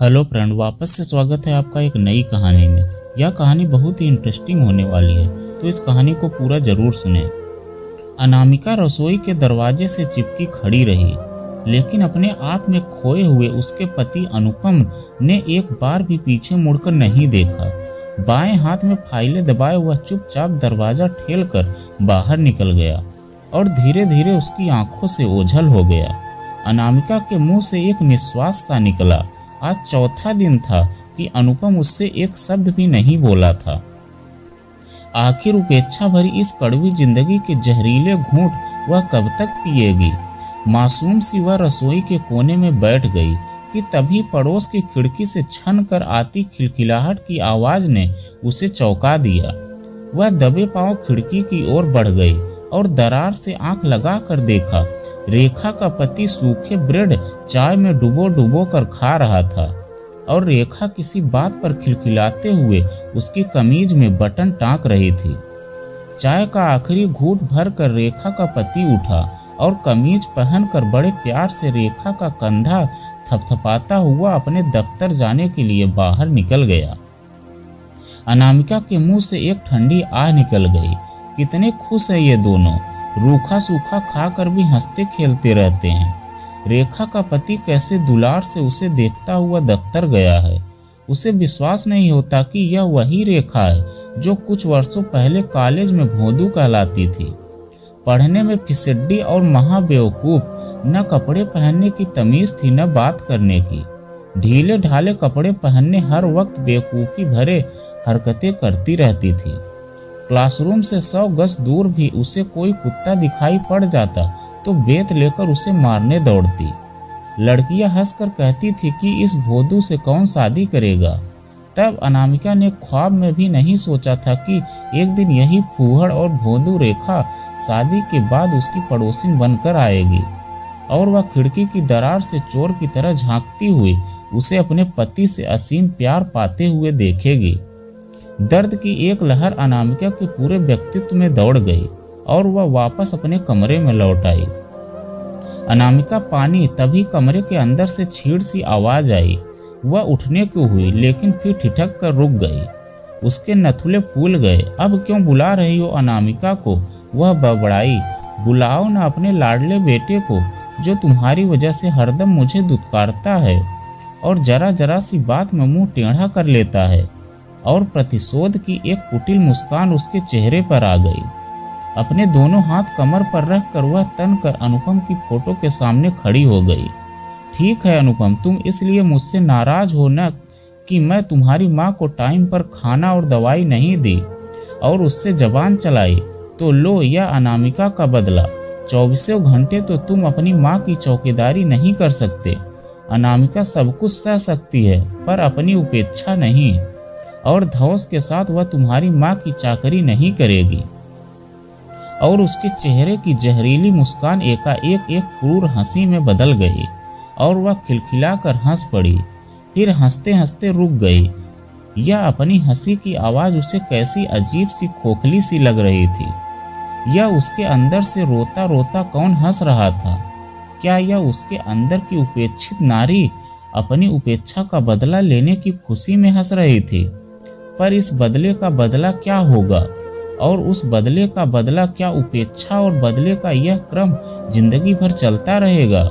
Hello friend, वापस से स्वागत है आपका एक नई कहानी में। यह कहानी बहुत ही इंटरेस्टिंग होने वाली है, तो इस कहानी को पूरा जरूर सुनें। अनामिका रसोई के दरवाजे से चिपकी खड़ी रही, लेकिन अपने आप में खोए हुए उसके पति अनुपम ने एक बार भी पीछे मुड़कर नहीं देखा। बाएं हाथ में फाइलें दबाए हुआ चुपचाप दरवाजा ठेलकर बाहर निकल गया और धीरे धीरे उसकी आंखों से ओझल हो गया। अनामिका के मुंह से एक निश्वास सा निकला। आज चौथा दिन था कि अनुपम उससे एक शब्द भी नहीं बोला था। आखिर उपेक्षा भरी इस कड़वी जिंदगी के जहरीले घूंट वह कब तक पिएगी। मासूम सी वह रसोई के कोने में बैठ गई कि तभी पड़ोस की खिड़की से छन कर आती खिलखिलाहट की आवाज ने उसे चौंका दिया। वह दबे पांव खिड़की की ओर बढ़ गई और दरार से आंख लगा कर देखा। रेखा का पति सूखे ब्रेड चाय में डुबो डुबो कर खा रहा था और रेखा किसी बात पर खिलखिलाते हुए उसकी कमीज में बटन टाँक रही थी। चाय का आखिरी घूंट भर कर रेखा का पति उठा और कमीज पहनकर बड़े प्यार से रेखा का कंधा थपथपाता हुआ अपने दफ्तर जाने के लिए बाहर निकल गया। अनामिका के मुंह से एक ठंडी आह निकल गई। कितने खुश है ये दोनों, रूखा सूखा खाकर भी हंसते खेलते रहते हैं। रेखा का पति कैसे दुलार से उसे देखता हुआ दफ्तर गया है। उसे विश्वास नहीं होता कि यह वही रेखा है जो कुछ वर्षों पहले कॉलेज में भोंदू कहलाती थी। पढ़ने में फिसड्डी और महाबेवकूफ, न कपड़े पहनने की तमीज थी न बात करने की। ढीले ढाले कपड़े पहनने हर वक्त बेवकूफ़ी भरे हरकतें करती रहती थी। क्लासरूम से 100 गज दूर भी उसे कोई कुत्ता दिखाई पड़ जाता तो बेत लेकर उसे मारने दौड़ती। लड़कियां हंसकर कहती थी कि इस भोदू से कौन शादी करेगा। तब अनामिका ने ख्वाब में भी नहीं सोचा था कि एक दिन यही फूहड़ और भोंदू रेखा शादी के बाद उसकी पड़ोसिन बनकर आएगी और वह खिड़की की दरार से चोर की तरह झांकती हुई उसे अपने पति से असीम प्यार पाते हुए देखेगी। दर्द की एक लहर अनामिका के पूरे व्यक्तित्व में दौड़ गई और वह वापस अपने कमरे में लौट आई। अनामिका पानी, तभी कमरे के अंदर से छीड़ सी आवाज आई। वह उठने को हुई लेकिन फिर ठिठक कर रुक गई। उसके नथुले फूल गए। अब क्यों बुला रही हो अनामिका को, वह बड़बड़ाई। बुलाओ न अपने लाडले बेटे को जो तुम्हारी वजह से हरदम मुझे दुत्कारता है और जरा जरा सी बात में मुंह टेढ़ा कर लेता है। और प्रतिशोध की एक कुटिल मुस्कान उसके चेहरे पर आ गई। अपने दोनों हाथ कमर पर रखकर वह तन कर अनुपम की फोटो के सामने खड़ी हो गई। ठीक है अनुपम, तुम इसलिए मुझसे नाराज हो न कि मैं तुम्हारी माँ को टाइम पर खाना और दवाई नहीं दी और उससे जबान चलाई, तो लो यह अनामिका का बदला। 24 घंटे तो तुम अपनी माँ की चौकीदारी नहीं कर सकते। अनामिका सब कुछ सह सकती है पर अपनी उपेक्षा नहीं, और धौस के साथ वह तुम्हारी माँ की चाकरी नहीं करेगी। और उसके चेहरे की जहरीली मुस्कान एकाएक एक क्रूर हंसी में बदल गई और वह खिलखिलाकर हंस पड़ी, फिर हंसते हंसते रुक गई। यह अपनी हंसी की आवाज उसे कैसी अजीब सी खोखली सी लग रही थी। यह उसके अंदर से रोता रोता कौन हंस रहा था? क्या यह उसके अंदर की उपेक्षित नारी अपनी उपेक्षा का बदला लेने की खुशी में हंस रही थी? पर इस बदले का बदला क्या होगा, और उस बदले का बदला क्या उपेक्षा और बदले का यह क्रम जिंदगी भर चलता रहेगा?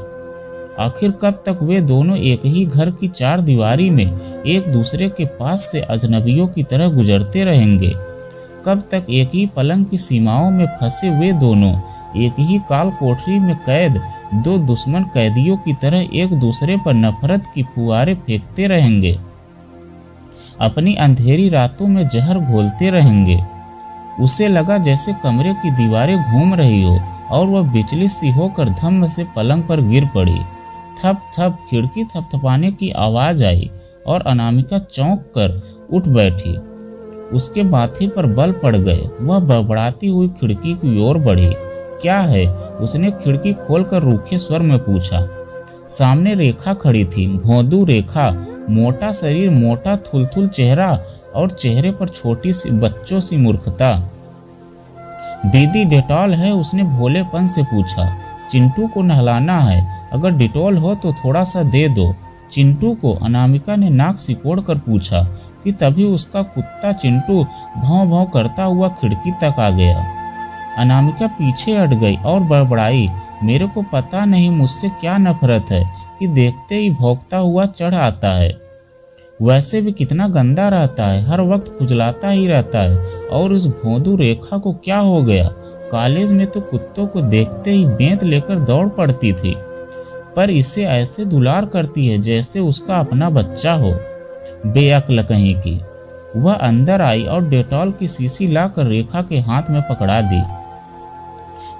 आखिर कब तक वे दोनों एक ही घर की चार दीवारी में एक दूसरे के पास से अजनबियों की तरह गुजरते रहेंगे? कब तक एक ही पलंग की सीमाओं में फंसे वे दोनों एक ही काल कोठरी में कैद दो दुश्मन कैदियों की तरह एक दूसरे पर नफरत की फुहारें फेंकते रहेंगे, अपनी अंधेरी रातों में जहर घोलते रहेंगे? उसे लगा जैसे कमरे की दीवारें घूम रही हो और वह विचलित सी होकर धम्म से पलंग पर गिर पड़ी। थप थप खिड़की थपथपाने की आवाज आई और अनामिका चौंक कर उठ बैठी। उसके माथे पर बल पड़ गए। वह बड़बड़ाती हुई खिड़की की ओर बढ़ी। क्या है? उसने खिड़की खोलकर रूखे स्वर में पूछा। सामने रेखा खड़ी थी, भोंदू रेखा, मोटा शरीर, मोटा थुलथुल चेहरा और चेहरे पर छोटी सी बच्चों सी मूर्खता। दीदी डेटॉल है? उसने भोलेपन से पूछा। चिंटू को नहलाना है, अगर डिटॉल हो तो थोड़ा सा दे दो। चिंटू को अनामिका ने नाक सिकोड़ कर पूछा कि तभी उसका कुत्ता चिंटू भौं भौं करता हुआ खिड़की तक आ गया। अनामिका पीछे हट गई और बड़बड़ाई, मेरे को पता नहीं मुझसे क्या नफरत है कि देखते ही भौंकता हुआ चढ़ आता है। वैसे भी कितना गंदा रहता है, हर वक्त खुजलाता ही रहता है। और उस भोंदू रेखा को क्या हो गया? कॉलेज में तो कुत्तों को देखते ही बेंत लेकर दौड़ पड़ती थी, पर इसे ऐसे दुलार करती है जैसे उसका अपना बच्चा हो। बेअक्ल कहीं की। वह अंदर आई और डेटॉल की शीशी लाकर रेखा के हाथ में पकड़ा दी।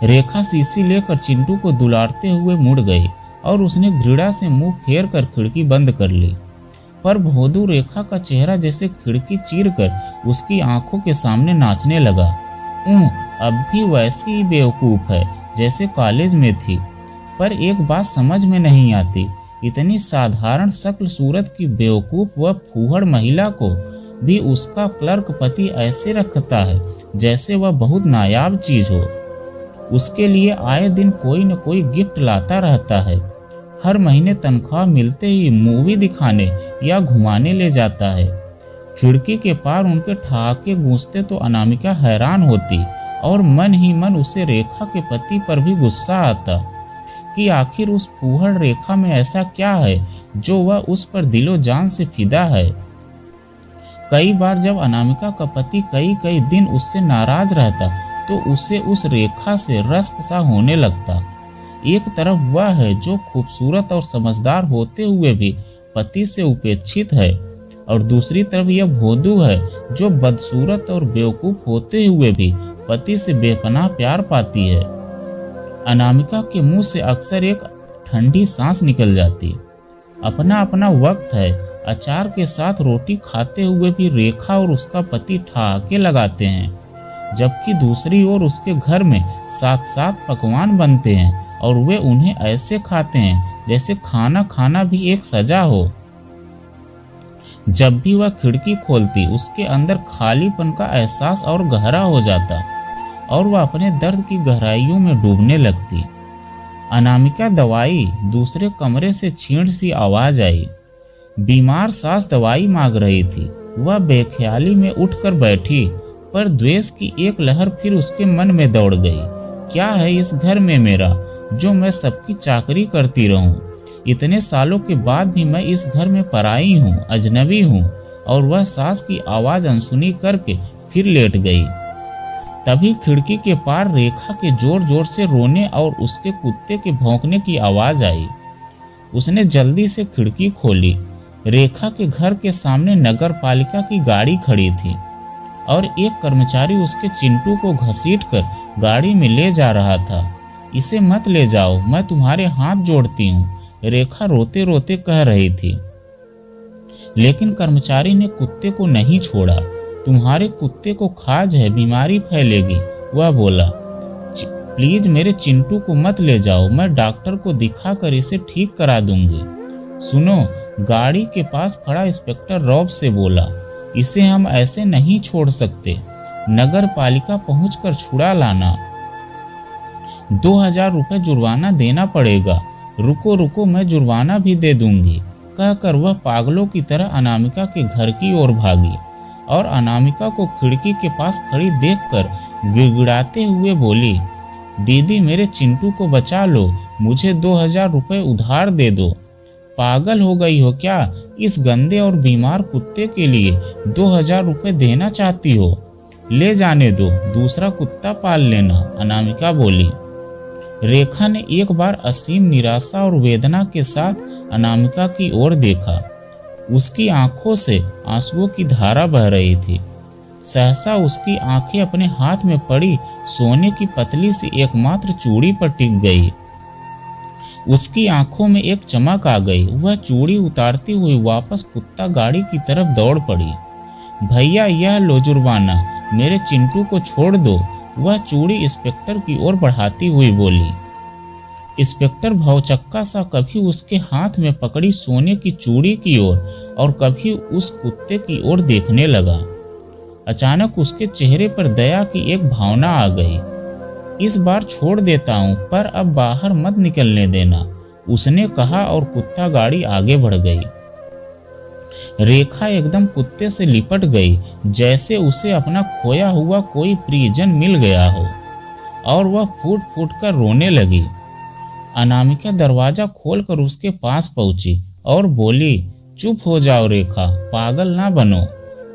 रेखा शीशी लेकर चिंटू को दुलारते हुए मुड़ गई और उसने घृणा से मुंह फेर कर खिड़की बंद कर ली। पर भोंदू रेखा का चेहरा जैसे खिड़की चीरकर उसकी आंखों के सामने नाचने लगा। अब भी वैसी ही बेवकूफ है जैसे कॉलेज में थी। पर एक बात समझ में नहीं आती, इतनी साधारण शक्ल सूरत की बेवकूफ व फूहड़ महिला को भी उसका क्लर्क पति ऐसे रखता है जैसे वह बहुत नायाब चीज हो। उसके लिए आए दिन कोई न कोई गिफ्ट लाता रहता है। हर महीने तनख्वाह मिलते ही मूवी दिखाने या घुमाने ले जाता है। खिड़की के पार उनके ठहाके गूंजते तो अनामिका हैरान होती और मन ही मन उसे रेखा के पति पर भी गुस्सा आता कि आखिर उस फूहड़ रेखा में ऐसा क्या है जो वह उस पर दिलो जान से फिदा है। कई बार जब अनामिका का पति कई कई दिन उससे नाराज रहता तो उसे उस रेखा से रश्क सा होने लगता। एक तरफ वह है जो खूबसूरत और समझदार होते हुए भी पति से उपेक्षित है, और दूसरी तरफ यह भोंदू है जो बदसूरत और बेवकूफ होते हुए भी पति से बेपनाह प्यार पाती है। अनामिका के मुंह से अक्सर एक ठंडी सांस निकल जाती। अपना अपना वक्त है। अचार के साथ रोटी खाते हुए भी रेखा और उसका पति ठहाके लगाते हैं, जबकि दूसरी ओर उसके घर में साथ साथ पकवान बनते हैं और वे उन्हें ऐसे खाते हैं जैसे खाना खाना भी एक सजा हो। जब भी वह खिड़की खोलती उसके अंदर खालीपन का एहसास और गहरा हो जाता और वह अपने दर्द की गहराइयों में डूबने लगती। अनामिका दवाई। दूसरे कमरे से छींट सी आवाज आई। बीमार सास दवाई मांग रही थी। वह बेख्याली में उठकर बैठी, पर द्वेष की एक लहर फिर उसके मन में दौड़ गई। क्या है इस घर में मेरा जो मैं सबकी चाकरी करती रहूं? इतने सालों के बाद भी मैं इस घर में पराई हूँ, अजनबी हूँ। और वह सास की आवाज अनसुनी करके फिर लेट गई। तभी खिड़की के पार रेखा के जोर जोर से रोने और उसके कुत्ते के भौंकने की आवाज आई। उसने जल्दी से खिड़की खोली। रेखा के घर के सामने नगर पालिका की गाड़ी खड़ी थी और एक कर्मचारी उसके चिंटू को घसीटकर गाड़ी में ले जा रहा था। इसे मत ले जाओ, मैं तुम्हारे हाथ जोड़ती हूँ, रेखा रोते रोते कह रही थी। लेकिन कर्मचारी ने कुत्ते को नहीं छोड़ा। तुम्हारे कुत्ते को खाज है, बीमारी फैलेगी, वह बोला। प्लीज मेरे चिंटू को मत ले जाओ, मैं डॉक्टर को दिखाकर इसे ठीक करा दूंगी। सुनो, गाड़ी के पास खड़ा इंस्पेक्टर रॉब से बोला, इसे हम ऐसे नहीं छोड़ सकते, नगर पालिका पहुंचकर छुड़ा लाना। 2000 रुपए जुर्माना देना पड़ेगा। रुको रुको, मैं जुर्माना भी दे दूंगी, कहकर वह पागलों की तरह अनामिका के घर की ओर भागी और अनामिका को खिड़की के पास खड़ी देखकर गिड़गिड़ाते हुए बोली, दीदी मेरे चिंटू को बचा लो, मुझे 2000 रुपए उधार दे दो। पागल हो गई हो क्या? इस गंदे और बीमार कुत्ते के लिए 2000 रुपए देना चाहती हो? ले जाने दो, दूसरा कुत्ता पाल लेना, अनामिका बोली। रेखा ने एक बार असीम निराशा और वेदना के साथ अनामिका की ओर देखा। उसकी आंखों से आंसुओं की धारा बह रही थी। सहसा उसकी आंखें अपने हाथ में पड़ी सोने की पतली सी एकमात्र चूड़ी पर टिक गई। उसकी आंखों में एक चमक आ गई। वह चूड़ी उतारती हुई वापस कुत्ता गाड़ी की तरफ दौड़ पड़ी। भैया यह लो जुर्माना, मेरे चिंटू को छोड़ दो, वह चूड़ी इंस्पेक्टर की ओर बढ़ाती हुई बोली। इंस्पेक्टर भौचक्का सा कभी उसके हाथ में पकड़ी सोने की चूड़ी की ओर और कभी उस कुत्ते की ओर देखने लगा। अचानक उसके चेहरे पर दया की एक भावना आ गई। इस बार छोड़ देता हूं, पर अब बाहर मत निकलने देना, उसने कहा और कुत्ता गाड़ी आगे बढ़ गई। रेखा एकदम कुत्ते से लिपट गई, जैसे उसे अपना खोया हुआ कोई प्रियजन मिल गया हो, और वह फूट फूट कर रोने लगी। अनामिका दरवाजा खोलकर उसके पास पहुंची और बोली, चुप हो जाओ रेखा, पागल ना बनो।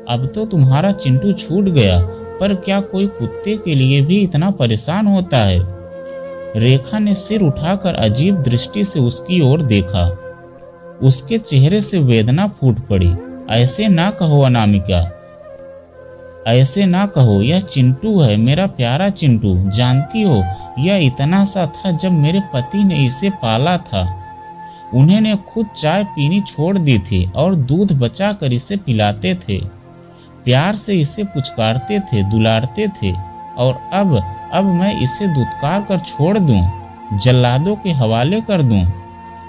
अब तो तुम्हारा चिंटू छूट गया, पर क्या कोई कुत्ते के लिए भी इतना परेशान होता है? रेखा ने सिर उठाकर अजीब दृष्टि से उसकी ओर देखा। उसके चेहरे से वेदना फूट पड़ी। ऐसे ना कहो अनामिका, ऐसे ना कहो, यह चिंटू है, मेरा प्यारा चिंटू। जानती हो, यह इतना सा था जब मेरे पति ने इसे पाला था। उन्होंने खुद चाय पीनी छोड़ दी थी और दूध बचा कर इसे पिलाते थे, प्यार से इसे पुचकारते थे, दुलारते थे। और अब मैं इसे दुत्कार कर छोड़ दूं, जल्लादों के हवाले कर दूं,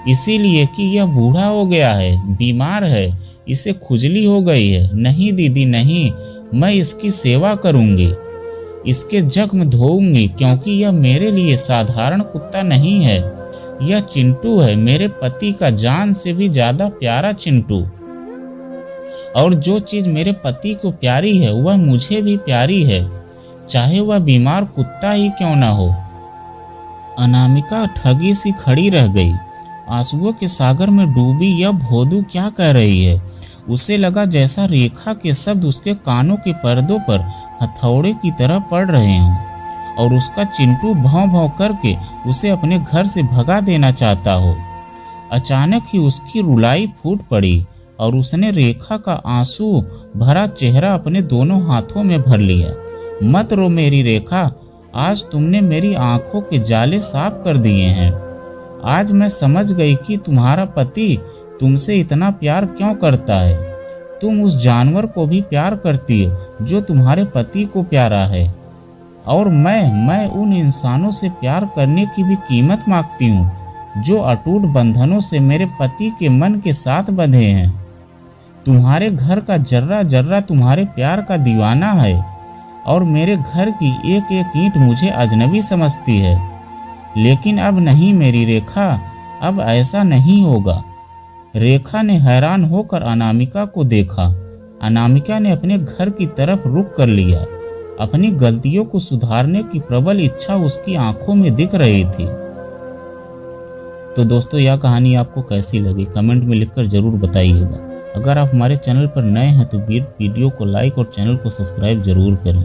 इसीलिए कि यह बूढ़ा हो गया है, बीमार है, इसे खुजली हो गई है। नहीं दीदी नहीं, मैं इसकी सेवा करूंगी, इसके जख्म धोऊंगी, क्योंकि यह मेरे लिए साधारण कुत्ता नहीं है। यह चिंटू है, मेरे पति का जान से भी ज्यादा प्यारा चिंटू। और जो चीज मेरे पति को प्यारी है वह मुझे भी प्यारी है, चाहे वह बीमार कुत्ता ही क्यों ना हो। अनामिका ठगी सी खड़ी रह गई, आंसुओं के सागर में डूबी। यह भोदू क्या कह रही है? उसे लगा जैसा रेखा के शब्द उसके कानों के पर्दों पर हथौड़े की तरह पड़ रहे हों, और उसका चिंटू भौं भौं करके उसे अपने घर से भगा देना चाहता हो। अचानक ही उसकी रुलाई फूट पड़ी और उसने रेखा का आंसू भरा चेहरा अपने दोनों हाथों में भर लिया। मत रो मेरी रेखा, आज तुमने मेरी आंखों के जाले साफ कर दिए हैं। आज मैं समझ गई कि तुम्हारा पति तुमसे इतना प्यार क्यों करता है। तुम उस जानवर को भी प्यार करती हो जो तुम्हारे पति को प्यारा है, और मैं उन इंसानों से प्यार करने की भी कीमत मांगती हूँ जो अटूट बंधनों से मेरे पति के मन के साथ बंधे हैं। तुम्हारे घर का जर्रा जर्रा तुम्हारे प्यार का दीवाना है, और मेरे घर की एक एक ईंट मुझे अजनबी समझती है। लेकिन अब नहीं मेरी रेखा, अब ऐसा नहीं होगा। रेखा ने हैरान होकर अनामिका को देखा। अनामिका ने अपने घर की तरफ रुख कर लिया। अपनी गलतियों को सुधारने की प्रबल इच्छा उसकी आंखों में दिख रही थी। तो दोस्तों, यह कहानी आपको कैसी लगी कमेंट में लिखकर जरूर बताइएगा। अगर आप हमारे चैनल पर नए हैं तो वीडियो को लाइक और चैनल को सब्सक्राइब जरूर करें।